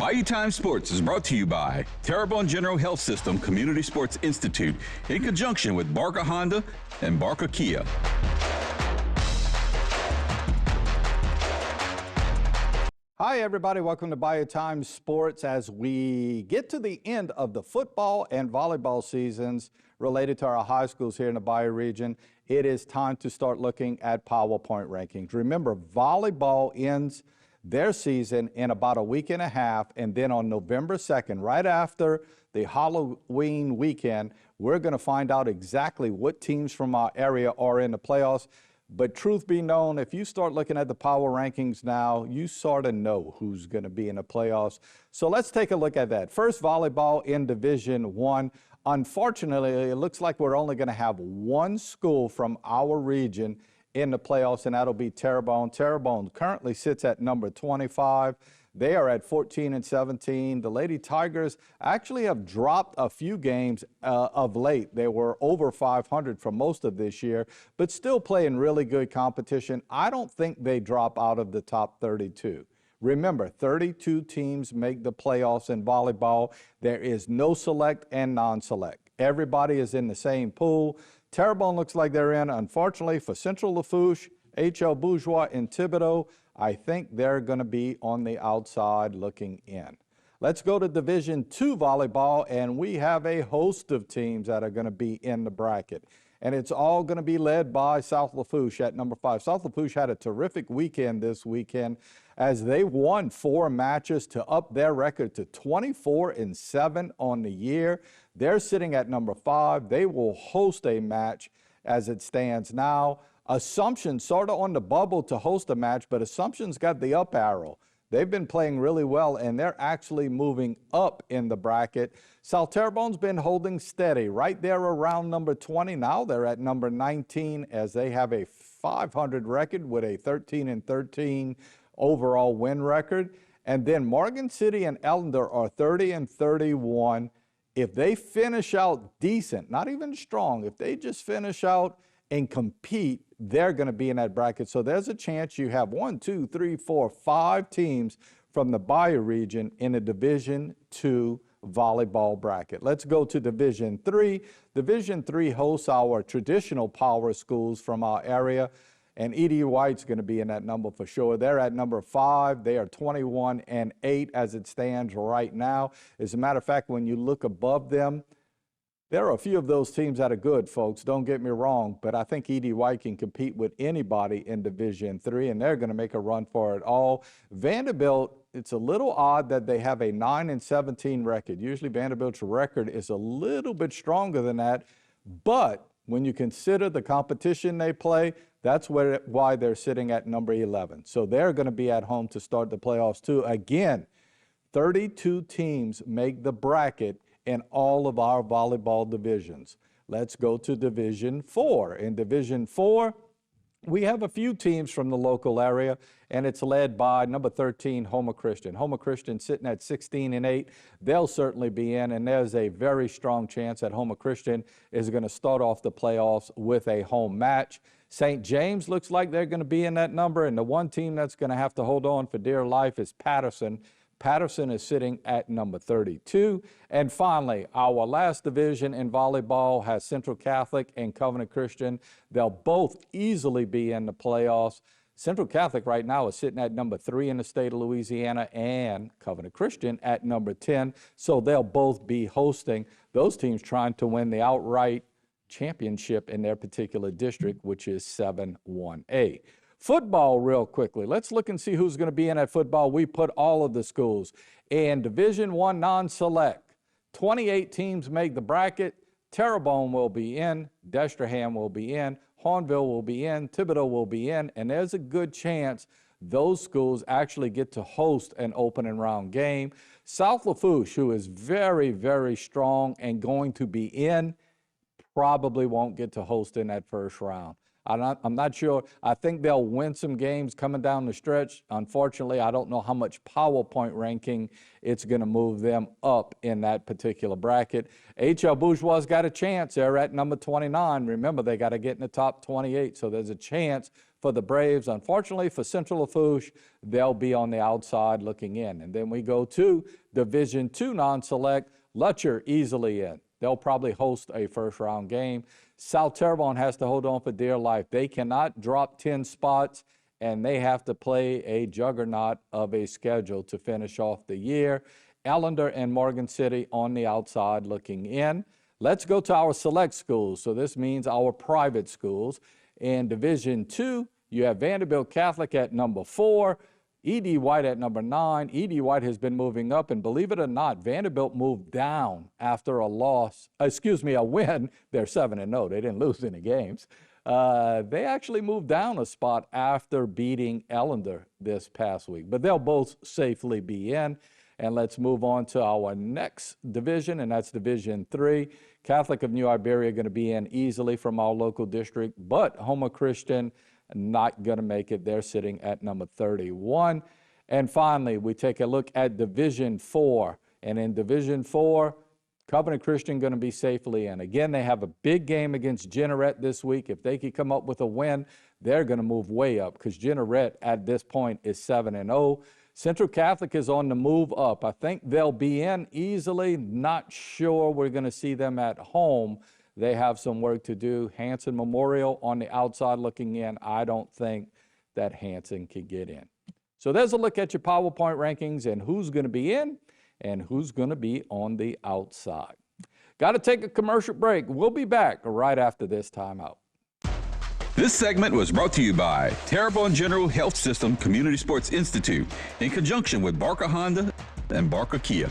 Bayou Time Sports is brought to you by Terrebonne General Health System Community Sports Institute in conjunction with Barker Honda and Barker Kia. Hi, everybody. Welcome to Bayou Time Sports. As we get to the end of the football and volleyball seasons related to our high schools here in the Bayou region, it is time to start looking at PowerPoint rankings. Remember, volleyball ends their season in about a week and a half, and then on November 2nd, right after the Halloween weekend, we're going to find out exactly what teams from our area are in the playoffs. But truth be known, if you start looking at the power rankings now, you sort of know who's going to be in the playoffs. So let's take a look at that. First, volleyball in Division I. Unfortunately, it looks like we're only going to have one school from our region in the playoffs, and that'll be Terrebonne. Terrebonne currently sits at number 25. They are at 14-17. The Lady Tigers actually have dropped a few games of late. They were over 500 for most of this year, but still playing really good competition. I don't think they drop out of the top 32. Remember, 32 teams make the playoffs in volleyball. There is no select and non-select. Everybody is in the same pool. Terrebonne looks like they're in. Unfortunately, for Central Lafourche, H.L. Bourgeois, and Thibodaux, I think they're going to be on the outside looking in. Let's go to Division II volleyball, and we have a host of teams that are going to be in the bracket. And it's all going to be led by South Lafourche at number 5. South Lafourche had a terrific weekend this weekend as they won 4 matches to up their record to 24-7 on the year. They're sitting at number 5. They will host a match as it stands now. Assumption sort of on the bubble to host a match, but Assumption's got the up arrow. They've been playing really well, and they're actually moving up in the bracket. South Terrebonne's been holding steady right there around number 20. Now they're at number 19 as they have a 500 record with a 13-13 overall win record. And then Morgan City and Ellender are 30-31. If they finish out decent, not even strong, if they just finish out and compete, they're going to be in that bracket. So there's a chance you have 1, 2, 3, 4, 5 teams from the Bayou region in a Division II volleyball bracket. Let's go to Division III. Division III hosts our traditional power schools from our area, and E.D. White's going to be in that number for sure. They're at number 5. They are 21-8 as it stands right now. As a matter of fact, when you look above them, there are a few of those teams that are good, folks. Don't get me wrong, but I think E.D. White can compete with anybody in Division III, and they're going to make a run for it all. Vanderbilt, it's a little odd that they have a 9-17 record. Usually Vanderbilt's record is a little bit stronger than that, but when you consider the competition they play, that's why they're sitting at number 11. So they're going to be at home to start the playoffs too. Again, 32 teams make the bracket in all of our volleyball divisions. Let's go to Division IV. In Division IV, we have a few teams from the local area, and it's led by number 13, Houma Christian. Houma Christian sitting at 16-8. They'll certainly be in, and there's a very strong chance that Houma Christian is going to start off the playoffs with a home match. St. James looks like they're going to be in that number, and the one team that's going to have to hold on for dear life is Patterson. Patterson is sitting at number 32. And finally, our last division in volleyball has Central Catholic and Covenant Christian. They'll both easily be in the playoffs. Central Catholic right now is sitting at number 3 in the state of Louisiana, and Covenant Christian at number 10. So they'll both be hosting those teams trying to win the outright championship in their particular district, which is 7-1A. Football real quickly. Let's look and see who's going to be in at football. We put all of the schools in Division I non-select. 28 teams make the bracket. Terrebonne will be in. Destrehan will be in. Hornville will be in. Thibodaux will be in. And there's a good chance those schools actually get to host an opening round game. South Lafourche, who is very, very strong and going to be in, probably won't get to host in that first round. I'm not sure. I think they'll win some games coming down the stretch. Unfortunately, I don't know how much PowerPoint ranking it's going to move them up in that particular bracket. H.L. Bourgeois got a chance. They're at number 29. Remember, they got to get in the top 28, so there's a chance for the Braves. Unfortunately for Central Lafourche, they'll be on the outside looking in. And then we go to Division II non-select. Lutcher easily in. They'll probably host a first-round game. South Terrebonne has to hold on for dear life. They cannot drop 10 spots, and they have to play a juggernaut of a schedule to finish off the year. Ellender and Morgan City on the outside looking in. Let's go to our select schools. So this means our private schools. In Division II, you have Vanderbilt Catholic at number 4, E.D. White at number 9. E.D. White has been moving up, and believe it or not, Vanderbilt moved down after a win. They're 7-0. They didn't lose any games. They actually moved down a spot after beating Ellender this past week, but they'll both safely be in. And let's move on to our next division, and that's Division III. Catholic of New Iberia going to be in easily from our local district, but Houma Christian not going to make it. They're sitting at number 31. And finally, we take a look at Division IV. And in Division IV, Covenant Christian going to be safely in. Again, they have a big game against Jeanerette this week. If they could come up with a win, they're going to move way up because Jeanerette at this point is 7-0. Central Catholic is on the move up. I think they'll be in easily. Not sure we're going to see them at home. They have some work to do. Hanson Memorial on the outside looking in. I don't think that Hanson can get in. So there's a look at your PowerPoint rankings and who's going to be in and who's going to be on the outside. Got to take a commercial break. We'll be back right after this timeout. This segment was brought to you by Terrebonne General Health System Community Sports Institute in conjunction with Barker Honda and Barker Kia.